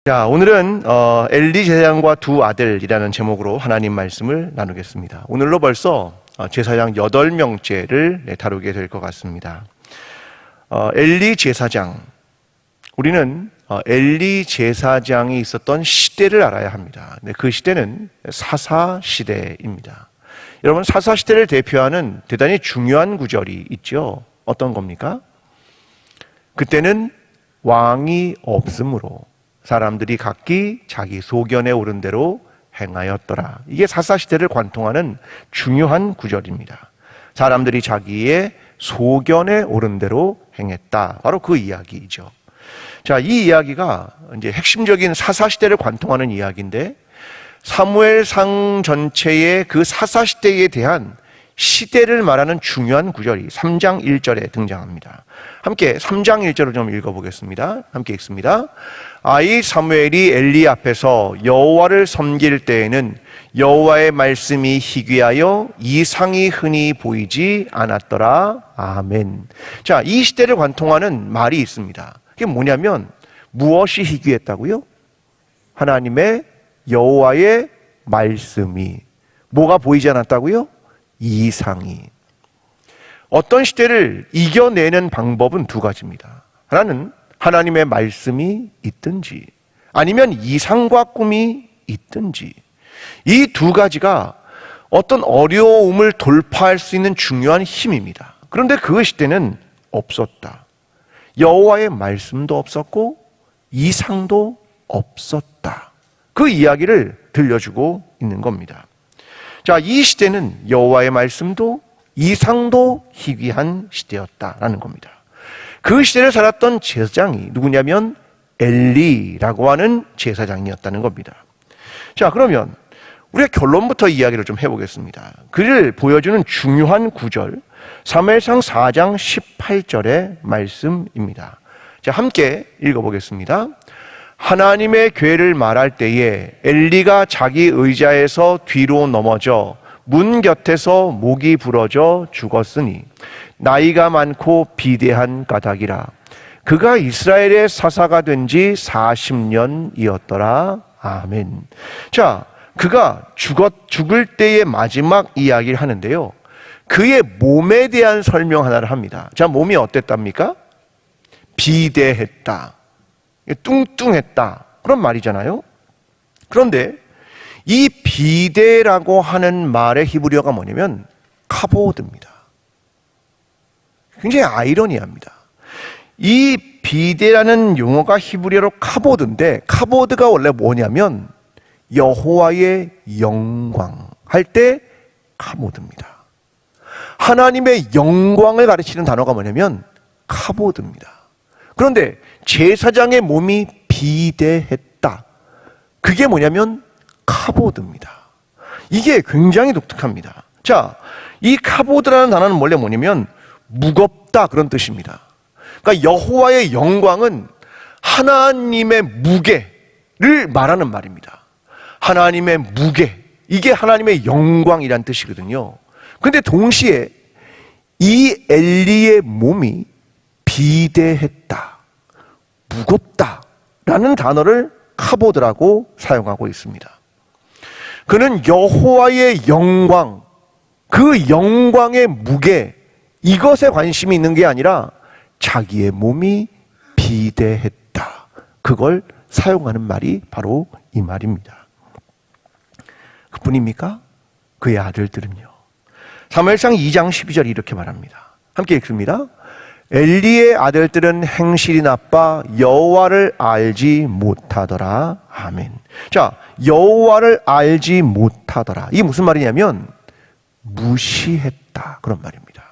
자, 오늘은 엘리 제사장과 두 아들이라는 제목으로 하나님 말씀을 나누겠습니다. 오늘로 벌써 제사장 8명째를 다루게 될 것 같습니다. 엘리 제사장, 우리는 엘리 제사장이 있었던 시대를 알아야 합니다. 그 시대는 사사시대입니다. 여러분, 사사시대를 대표하는 대단히 중요한 구절이 있죠. 어떤 겁니까? 그때는 왕이 없으므로 사람들이 각기 자기 소견에 오른 대로 행하였더라. 이게 사사시대를 관통하는 중요한 구절입니다. 사람들이 자기의 소견에 오른 대로 행했다. 바로 그 이야기이죠. 자, 이 이야기가 이제 핵심적인 사사시대를 관통하는 이야기인데, 사무엘상 전체의 그 사사시대에 대한 시대를 말하는 중요한 구절이 3장 1절에 등장합니다. 함께 3장 1절을 좀 읽어보겠습니다. 함께 읽습니다. 아이 사무엘이 엘리 앞에서 여호와를 섬길 때에는 여호와의 말씀이 희귀하여 이상이 흔히 보이지 않았더라. 아멘. 자, 이 시대를 관통하는 말이 있습니다. 그게 뭐냐면, 무엇이 희귀했다고요? 하나님의 여호와의 말씀이. 뭐가 보이지 않았다고요? 이상이. 어떤 시대를 이겨내는 방법은 두 가지입니다. 하나는 하나님의 말씀이 있든지, 아니면 이상과 꿈이 있든지, 이 두 가지가 어떤 어려움을 돌파할 수 있는 중요한 힘입니다. 그런데 그 시대는 없었다. 여호와의 말씀도 없었고 이상도 없었다. 그 이야기를 들려주고 있는 겁니다. 자, 이 시대는 여호와의 말씀도 이상도 희귀한 시대였다라는 겁니다. 그 시대를 살았던 제사장이 누구냐면 엘리라고 하는 제사장이었다는 겁니다. 자, 그러면 우리가 결론부터 이야기를 좀 해보겠습니다. 그를 보여주는 중요한 구절, 사무엘상 4장 18절의 말씀입니다. 자, 함께 읽어보겠습니다. 하나님의 괴를 말할 때에 엘리가 자기 의자에서 뒤로 넘어져 문 곁에서 목이 부러져 죽었으니 나이가 많고 비대한 까닭이라. 그가 이스라엘의 사사가 된 지 40년이었더라. 아멘. 자, 그가 죽을 때의 마지막 이야기를 하는데요, 그의 몸에 대한 설명 하나를 합니다. 자, 몸이 어땠답니까? 비대했다, 뚱뚱했다, 그런 말이잖아요. 그런데 이 비대라고 하는 말의 히브리어가 뭐냐면 카보드입니다. 굉장히 아이러니합니다. 이 비대라는 용어가 히브리어로 카보드인데, 카보드가 원래 뭐냐면 여호와의 영광 할 때 카보드입니다. 하나님의 영광을 가르치는 단어가 뭐냐면 카보드입니다. 그런데 제사장의 몸이 비대했다, 그게 뭐냐면 카보드입니다. 이게 굉장히 독특합니다. 자, 이 카보드라는 단어는 원래 뭐냐면 무겁다, 그런 뜻입니다. 그러니까 여호와의 영광은 하나님의 무게를 말하는 말입니다. 하나님의 무게, 이게 하나님의 영광이란 뜻이거든요. 그런데 동시에 이 엘리의 몸이 비대했다, 무겁다 라는 단어를 카보드라고 사용하고 있습니다. 그는 여호와의 영광, 그 영광의 무게, 이것에 관심이 있는 게 아니라 자기의 몸이 비대했다, 그걸 사용하는 말이 바로 이 말입니다. 그뿐입니까? 그의 아들들은요, 사무엘상 2장 12절 이렇게 말합니다. 함께 읽습니다. 엘리의 아들들은 행실이 나빠 여호와를 알지 못하더라. 아멘. 자, 여호와를 알지 못하더라, 이게 무슨 말이냐면 무시했다, 그런 말입니다.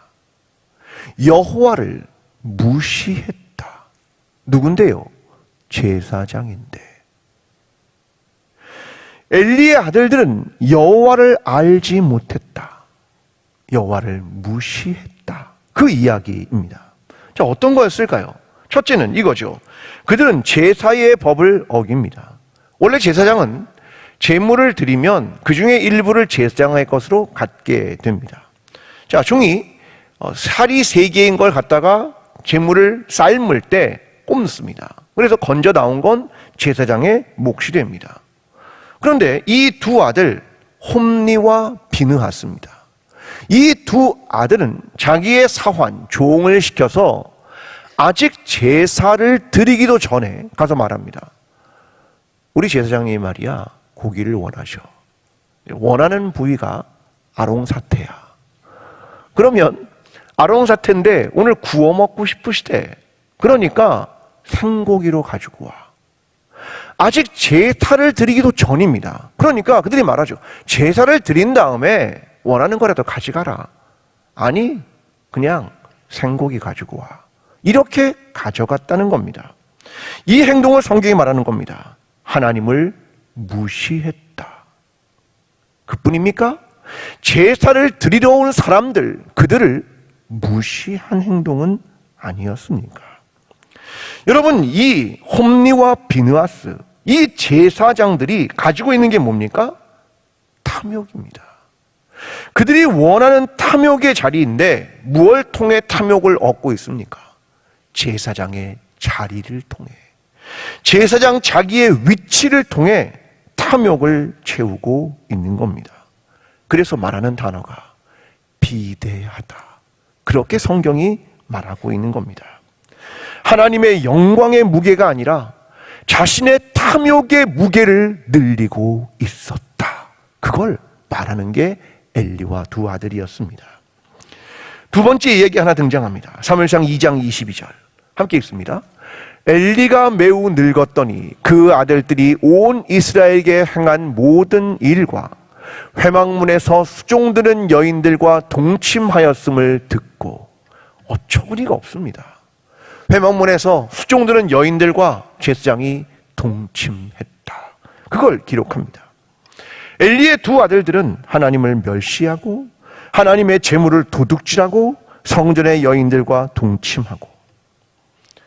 여호와를 무시했다. 누군데요? 제사장인데. 엘리의 아들들은 여호와를 알지 못했다, 여호와를 무시했다, 그 이야기입니다. 자, 어떤 거였을까요? 첫째는 이거죠. 그들은 제사의 법을 어깁니다. 원래 제사장은 제물을 드리면 그 중에 일부를 제사장의 것으로 갖게 됩니다. 자, 종이 살이 3개인 걸 갖다가 제물을 삶을 때 꼽습니다. 그래서 건져 나온 건 제사장의 몫이 됩니다. 그런데 이 두 아들 홈니와 비느하스입니다. 이 두 아들은 자기의 사환 종을 시켜서 아직 제사를 드리기도 전에 가서 말합니다. 우리 제사장님이 말이야 고기를 원하셔. 원하는 부위가 아롱사태야. 그러면 아롱사태인데 오늘 구워 먹고 싶으시대. 그러니까 생고기로 가지고 와. 아직 제사를 드리기도 전입니다. 그러니까 그들이 말하죠. 제사를 드린 다음에 원하는 거라도 가져가라. 아니 그냥 생고기 가지고 와. 이렇게 가져갔다는 겁니다. 이 행동을 성경이 말하는 겁니다. 하나님을 무시했다. 그뿐입니까? 제사를 드리러 온 사람들, 그들을 무시한 행동은 아니었습니까? 여러분, 이 홈니와 비느하스, 이 제사장들이 가지고 있는 게 뭡니까? 탐욕입니다. 그들이 원하는 탐욕의 자리인데 무엇을 통해 탐욕을 얻고 있습니까? 제사장의 자리를 통해, 제사장 자기의 위치를 통해 탐욕을 채우고 있는 겁니다. 그래서 말하는 단어가 비대하다. 그렇게 성경이 말하고 있는 겁니다. 하나님의 영광의 무게가 아니라 자신의 탐욕의 무게를 늘리고 있었다. 그걸 말하는 게 엘리와 두 아들이었습니다. 두 번째 얘기 하나 등장합니다. 사무엘상 2장 22절 함께 읽습니다. 엘리가 매우 늙었더니 그 아들들이 온 이스라엘에게 행한 모든 일과 회막문에서 수종드는 여인들과 동침하였음을 듣고, 어처구니가 없습니다. 회막문에서 수종드는 여인들과 제사장이 동침했다. 그걸 기록합니다. 엘리의 두 아들들은 하나님을 멸시하고 하나님의 재물을 도둑질하고 성전의 여인들과 동침하고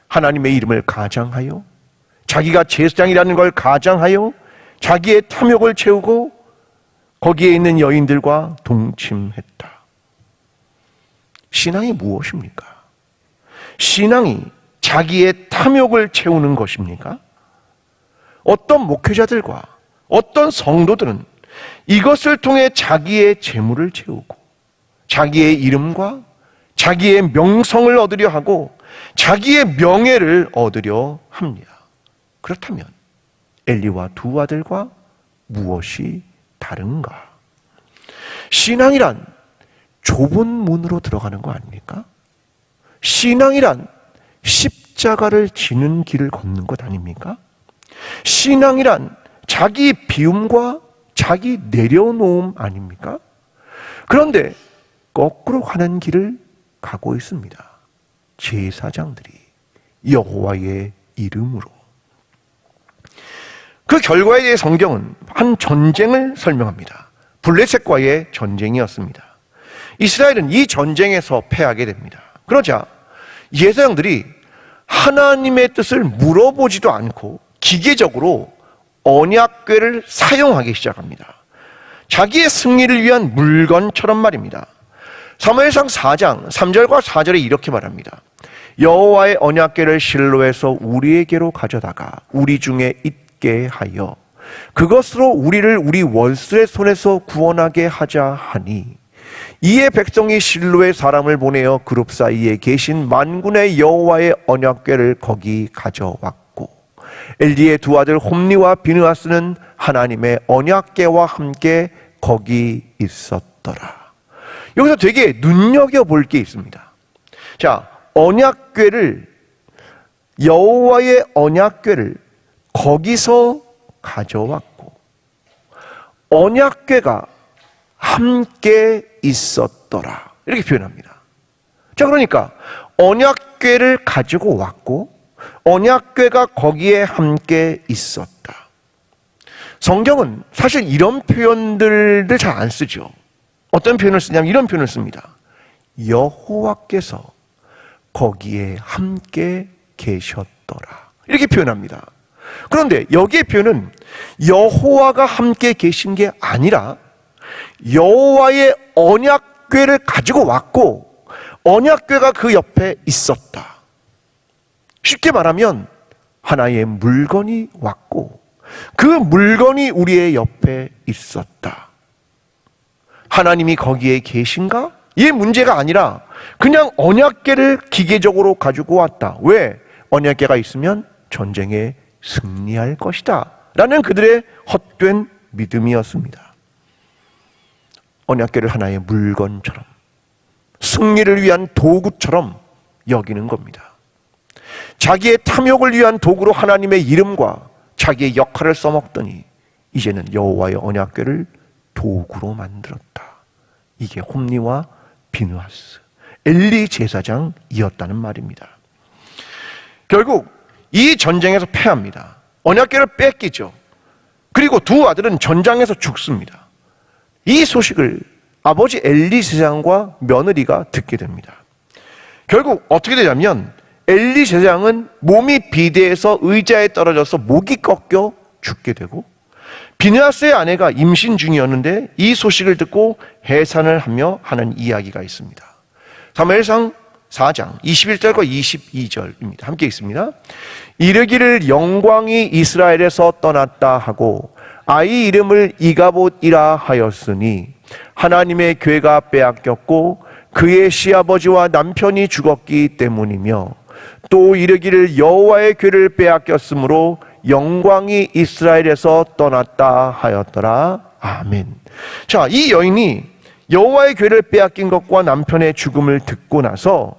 하나님의 이름을 가장하여 자기가 제사장이라는 걸 가장하여 자기의 탐욕을 채우고 거기에 있는 여인들과 동침했다. 신앙이 무엇입니까? 신앙이 자기의 탐욕을 채우는 것입니까? 어떤 목회자들과 어떤 성도들은 이것을 통해 자기의 재물을 채우고 자기의 이름과 자기의 명성을 얻으려 하고 자기의 명예를 얻으려 합니다. 그렇다면 엘리와 두 아들과 무엇이 다른가? 신앙이란 좁은 문으로 들어가는 거 아닙니까? 신앙이란 십자가를 지는 길을 걷는 것 아닙니까? 신앙이란 자기 비움과 자기 내려놓음 아닙니까? 그런데 거꾸로 가는 길을 가고 있습니다. 제사장들이 여호와의 이름으로. 그 결과에 대해 성경은 한 전쟁을 설명합니다. 블레셋과의 전쟁이었습니다. 이스라엘은 이 전쟁에서 패하게 됩니다. 그러자 제사장들이 하나님의 뜻을 물어보지도 않고 기계적으로 언약궤를 사용하기 시작합니다. 자기의 승리를 위한 물건처럼 말입니다. 사무엘상 4장 3절과 4절에 이렇게 말합니다. 여호와의 언약궤를 실로에서 우리에게로 가져다가 우리 중에 있게 하여 그것으로 우리를 우리 원수의 손에서 구원하게 하자 하니, 이에 백성이 실로의 사람을 보내어 그룹 사이에 계신 만군의 여호와의 언약궤를 거기 가져왔고, 엘리의 두 아들 홈니와 비느하스는 하나님의 언약궤와 함께 거기 있었더라. 여기서 되게 눈여겨볼 게 있습니다. 자, 언약궤를, 여호와의 언약궤를 거기서 가져왔고 언약궤가 함께 있었더라, 이렇게 표현합니다. 자, 그러니까 언약궤를 가지고 왔고 언약궤가 거기에 함께 있었다. 성경은 사실 이런 표현들을 잘 안 쓰죠. 어떤 표현을 쓰냐면 이런 표현을 씁니다. 여호와께서 거기에 함께 계셨더라, 이렇게 표현합니다. 그런데 여기의 표현은 여호와가 함께 계신 게 아니라 여호와의 언약궤를 가지고 왔고 언약궤가 그 옆에 있었다. 쉽게 말하면 하나의 물건이 왔고 그 물건이 우리의 옆에 있었다. 하나님이 거기에 계신가? 이 문제가 아니라 그냥 언약궤를 기계적으로 가지고 왔다. 왜? 언약궤가 있으면 전쟁에 승리할 것이다 라는 그들의 헛된 믿음이었습니다. 언약궤를 하나의 물건처럼, 승리를 위한 도구처럼 여기는 겁니다. 자기의 탐욕을 위한 도구로 하나님의 이름과 자기의 역할을 써먹더니 이제는 여호와의 언약궤를 도구로 만들었다. 이게 홈리와 비느하스, 엘리 제사장이었다는 말입니다. 결국 이 전쟁에서 패합니다. 언약궤를 뺏기죠. 그리고 두 아들은 전장에서 죽습니다. 이 소식을 아버지 엘리 제사장과 며느리가 듣게 됩니다. 결국 어떻게 되냐면 엘리 제사장은 몸이 비대해서 의자에 떨어져서 목이 꺾여 죽게 되고, 비느하스의 아내가 임신 중이었는데 이 소식을 듣고 해산을 하며 하는 이야기가 있습니다. 사무엘상 4장 21절과 22절입니다. 함께 읽습니다. 이르기를 영광이 이스라엘에서 떠났다 하고 아이 이름을 이가봇이라 하였으니 하나님의 궤가 빼앗겼고 그의 시아버지와 남편이 죽었기 때문이며, 또 이르기를 여호와의 궤를 빼앗겼으므로 영광이 이스라엘에서 떠났다 하였더라. 아멘. 자, 이 여인이 여호와의 궤를 빼앗긴 것과 남편의 죽음을 듣고 나서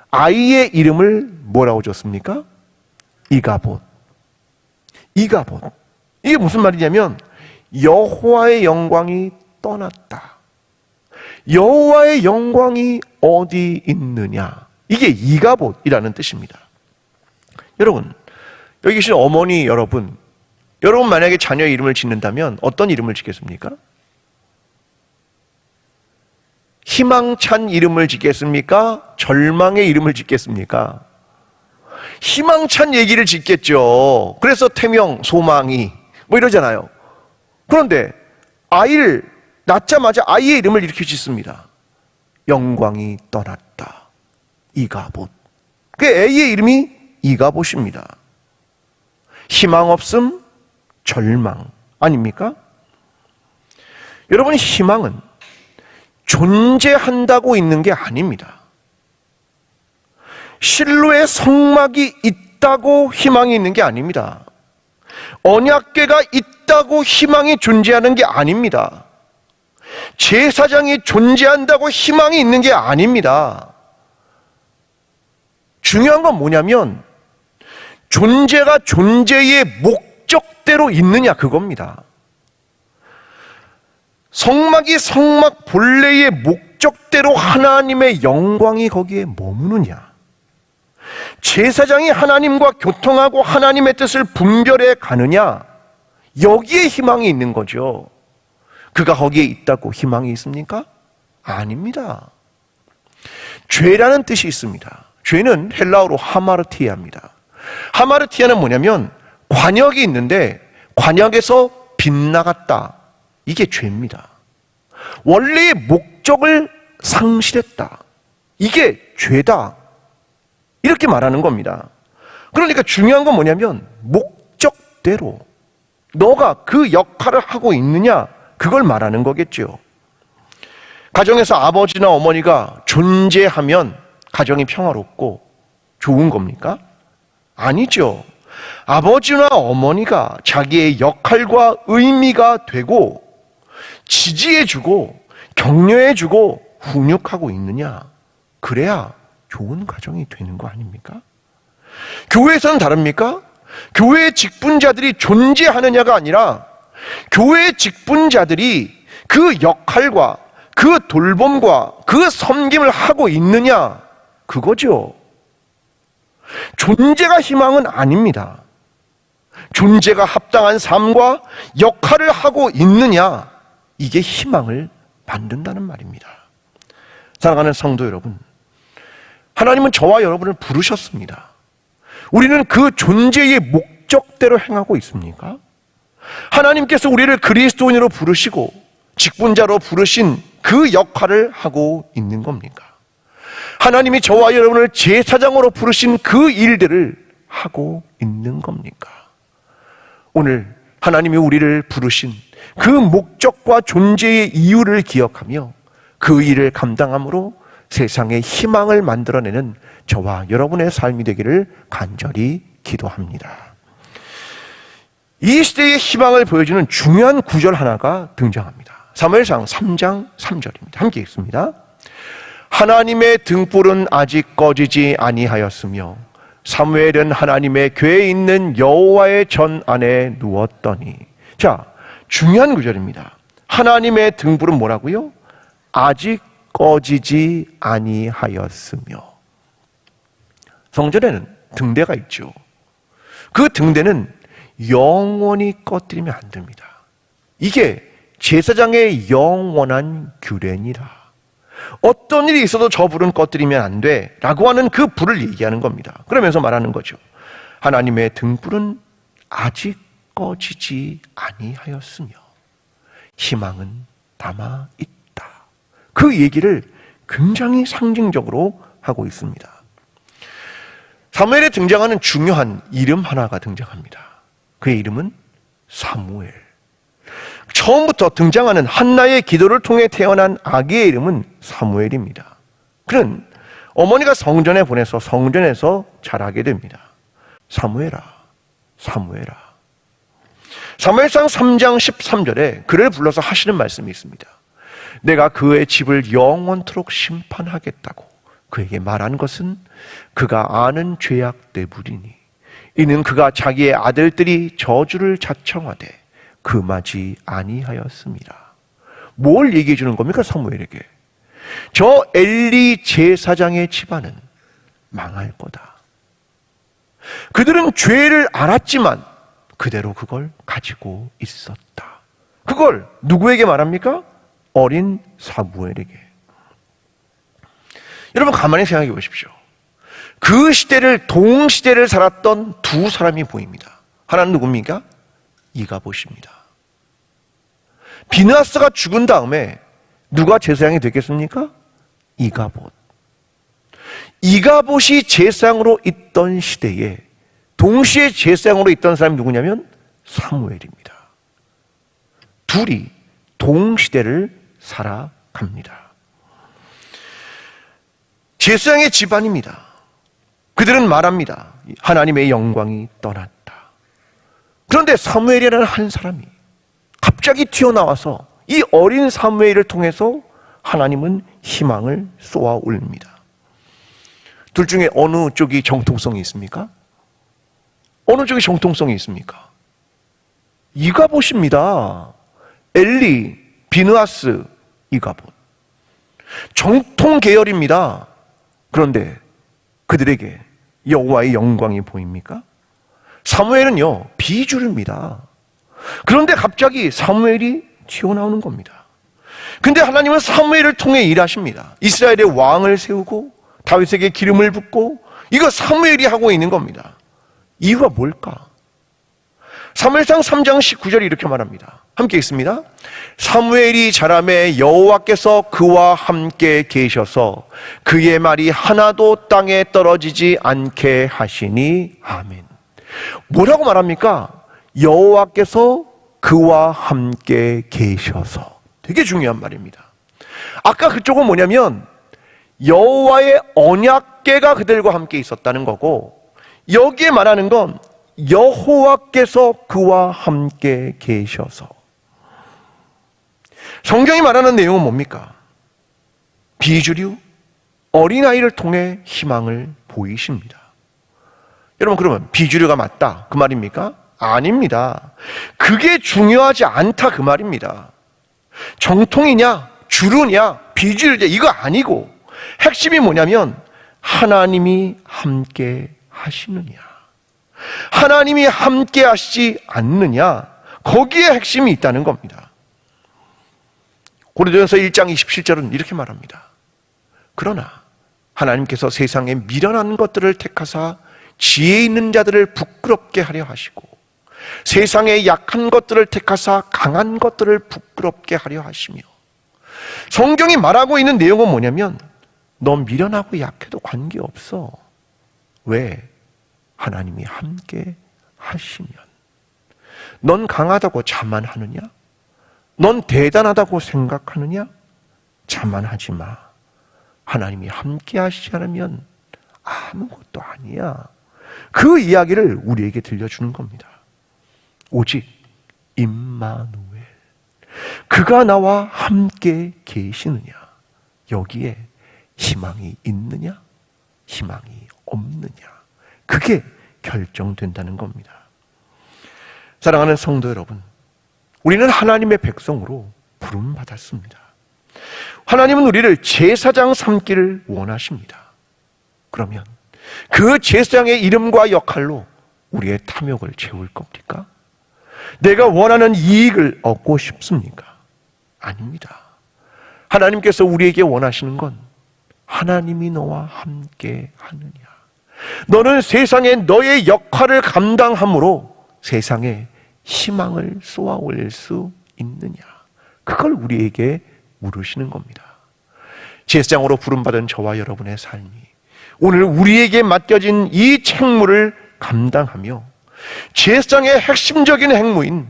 아이의 이름을 뭐라고 줬습니까? 이가봇. 이가봇. 이게 무슨 말이냐면 여호와의 영광이 떠났다. 여호와의 영광이 어디 있느냐? 이게 이가봇이라는 뜻입니다. 여러분, 여기 계신 어머니 여러분 만약에 자녀의 이름을 짓는다면 어떤 이름을 짓겠습니까? 희망찬 이름을 짓겠습니까? 절망의 이름을 짓겠습니까? 희망찬 얘기를 짓겠죠. 그래서 태명, 소망이 뭐 이러잖아요. 그런데 아이를 낳자마자 아이의 이름을 이렇게 짓습니다. 영광이 떠났다. 이가봇. 그 애의 이름이 이가봇입니다. 희망 없음, 절망 아닙니까? 여러분, 희망은 존재한다고 있는 게 아닙니다. 실로의 성막이 있다고 희망이 있는 게 아닙니다. 언약궤가 있다고 희망이 존재하는 게 아닙니다. 제사장이 존재한다고 희망이 있는 게 아닙니다. 중요한 건 뭐냐면 존재가 존재의 목적대로 있느냐, 그겁니다. 성막이 성막 본래의 목적대로 하나님의 영광이 거기에 머무느냐, 제사장이 하나님과 교통하고 하나님의 뜻을 분별해 가느냐, 여기에 희망이 있는 거죠. 그가 거기에 있다고 희망이 있습니까? 아닙니다. 죄라는 뜻이 있습니다. 죄는 헬라어로 하마르티아입니다. 하마르티아는 뭐냐면 관역이 있는데 관역에서 빗나갔다. 이게 죄입니다. 원래의 목적을 상실했다. 이게 죄다. 이렇게 말하는 겁니다. 그러니까 중요한 건 뭐냐면 목적대로 너가 그 역할을 하고 있느냐, 그걸 말하는 거겠죠. 가정에서 아버지나 어머니가 존재하면 가정이 평화롭고 좋은 겁니까? 아니죠. 아버지나 어머니가 자기의 역할과 의미가 되고 지지해주고 격려해주고 훈육하고 있느냐, 그래야 좋은 가정이 되는 거 아닙니까? 교회에서는 다릅니까? 교회의 직분자들이 존재하느냐가 아니라 교회의 직분자들이 그 역할과 그 돌봄과 그 섬김을 하고 있느냐, 그거죠. 존재가 희망은 아닙니다. 존재가 합당한 삶과 역할을 하고 있느냐, 이게 희망을 만든다는 말입니다. 사랑하는 성도 여러분, 하나님은 저와 여러분을 부르셨습니다. 우리는 그 존재의 목적대로 행하고 있습니까? 하나님께서 우리를 그리스도인으로 부르시고 직분자로 부르신 그 역할을 하고 있는 겁니까? 하나님이 저와 여러분을 제사장으로 부르신 그 일들을 하고 있는 겁니까? 오늘 하나님이 우리를 부르신 그 목적과 존재의 이유를 기억하며 그 일을 감당함으로 세상에 희망을 만들어내는 저와 여러분의 삶이 되기를 간절히 기도합니다. 이 시대의 희망을 보여주는 중요한 구절 하나가 등장합니다. 사무엘상 3장 3절입니다. 함께 읽습니다. 하나님의 등불은 아직 꺼지지 아니하였으며 사무엘은 하나님의 궤에 있는 여호와의 전 안에 누웠더니. 자, 중요한 구절입니다. 하나님의 등불은 뭐라고요? 아직 꺼지지 아니하였으며. 성전에는 등대가 있죠. 그 등대는 영원히 꺼뜨리면 안 됩니다. 이게 제사장의 영원한 규례니라. 어떤 일이 있어도 저 불은 꺼뜨리면 안 돼 라고 하는 그 불을 얘기하는 겁니다. 그러면서 말하는 거죠. 하나님의 등불은 아직 꺼지지 아니하였으며 희망은 남아 있다. 그 얘기를 굉장히 상징적으로 하고 있습니다. 사무엘에 등장하는 중요한 이름 하나가 등장합니다. 그의 이름은 사무엘. 처음부터 등장하는 한나의 기도를 통해 태어난 아기의 이름은 사무엘입니다. 그는 어머니가 성전에 보내서 성전에서 자라게 됩니다. 사무엘아, 사무엘아. 사무엘상 3장 13절에 그를 불러서 하시는 말씀이 있습니다. 내가 그의 집을 영원토록 심판하겠다고 그에게 말한 것은 그가 아는 죄악 때문이니 이는 그가 자기의 아들들이 저주를 자청하되 금하지 아니하였습니다. 뭘 얘기해 주는 겁니까? 사무엘에게. 저 엘리 제사장의 집안은 망할 거다. 그들은 죄를 알았지만 그대로 그걸 가지고 있었다. 그걸 누구에게 말합니까? 어린 사무엘에게. 여러분 가만히 생각해 보십시오. 그 시대를 동시대를 살았던 두 사람이 보입니다. 하나는 누굽니까? 이가봇입니다. 비느하스가 죽은 다음에 누가 제사장이 됐겠습니까? 이가봇. 이가봇이 제사장으로 있던 시대에 동시에 제사장으로 있던 사람이 누구냐면 사무엘입니다. 둘이 동시대를 살아갑니다. 제사장의 집안입니다. 그들은 말합니다. 하나님의 영광이 떠났다. 그런데 사무엘이라는 한 사람이 갑자기 튀어나와서 이 어린 사무엘을 통해서 하나님은 희망을 쏘아 올립니다. 둘 중에 어느 쪽이 정통성이 있습니까? 어느 쪽이 정통성이 있습니까? 이가봇입니다. 엘리, 비느하스, 이가봇. 정통 계열입니다. 그런데 그들에게 여호와의 영광이 보입니까? 사무엘은요, 비주류입니다. 그런데 갑자기 사무엘이 튀어나오는 겁니다. 근데 하나님은 사무엘을 통해 일하십니다. 이스라엘의 왕을 세우고 다윗에게 기름을 붓고 이거 사무엘이 하고 있는 겁니다. 이유가 뭘까? 사무엘상 3장 19절이 이렇게 말합니다. 함께 읽습니다. 사무엘이 자라매 여호와께서 그와 함께 계셔서 그의 말이 하나도 땅에 떨어지지 않게 하시니 아멘. 뭐라고 말합니까? 여호와께서 그와 함께 계셔서. 되게 중요한 말입니다. 아까 그쪽은 뭐냐면 여호와의 언약궤가 그들과 함께 있었다는 거고, 여기에 말하는 건 여호와께서 그와 함께 계셔서. 성경이 말하는 내용은 뭡니까? 비주류, 어린아이를 통해 희망을 보이십니다. 여러분, 그러면 비주류가 맞다 그 말입니까? 아닙니다. 그게 중요하지 않다 그 말입니다. 정통이냐 주류냐 비주류냐 이거 아니고, 핵심이 뭐냐면 하나님이 함께 하시느냐, 하나님이 함께 하시지 않느냐, 거기에 핵심이 있다는 겁니다. 고린도전서 1장 27절은 이렇게 말합니다. 그러나 하나님께서 세상에 미련한 것들을 택하사 지혜 있는 자들을 부끄럽게 하려 하시고 세상에 약한 것들을 택하사 강한 것들을 부끄럽게 하려 하시며. 성경이 말하고 있는 내용은 뭐냐면 너 미련하고 약해도 관계없어. 왜? 하나님이 함께 하시면, 넌 강하다고 자만하느냐? 넌 대단하다고 생각하느냐? 자만하지 마. 하나님이 함께 하시지 않으면 아무것도 아니야. 그 이야기를 우리에게 들려주는 겁니다. 오직 임마누엘, 그가 나와 함께 계시느냐? 여기에 희망이 있느냐? 희망이 없느냐? 그게 결정된다는 겁니다. 사랑하는 성도 여러분, 우리는 하나님의 백성으로 부름받았습니다. 하나님은 우리를 제사장 삼기를 원하십니다. 그러면 그 제사장의 이름과 역할로 우리의 탐욕을 채울 겁니까? 내가 원하는 이익을 얻고 싶습니까? 아닙니다. 하나님께서 우리에게 원하시는 건 하나님이 너와 함께 하느냐. 너는 세상에 너의 역할을 감당함으로 세상에 희망을 쏘아 올릴 수 있느냐. 그걸 우리에게 물으시는 겁니다. 제사장으로 부름받은 저와 여러분의 삶이 오늘 우리에게 맡겨진 이 책무를 감당하며 제사장의 핵심적인 행무인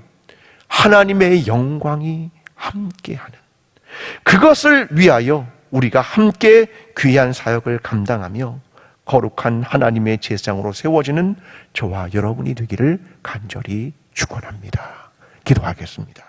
하나님의 영광이 함께하는, 그것을 위하여 우리가 함께 귀한 사역을 감당하며 거룩한 하나님의 제사장으로 세워지는 저와 여러분이 되기를 간절히 축원합니다. 기도하겠습니다.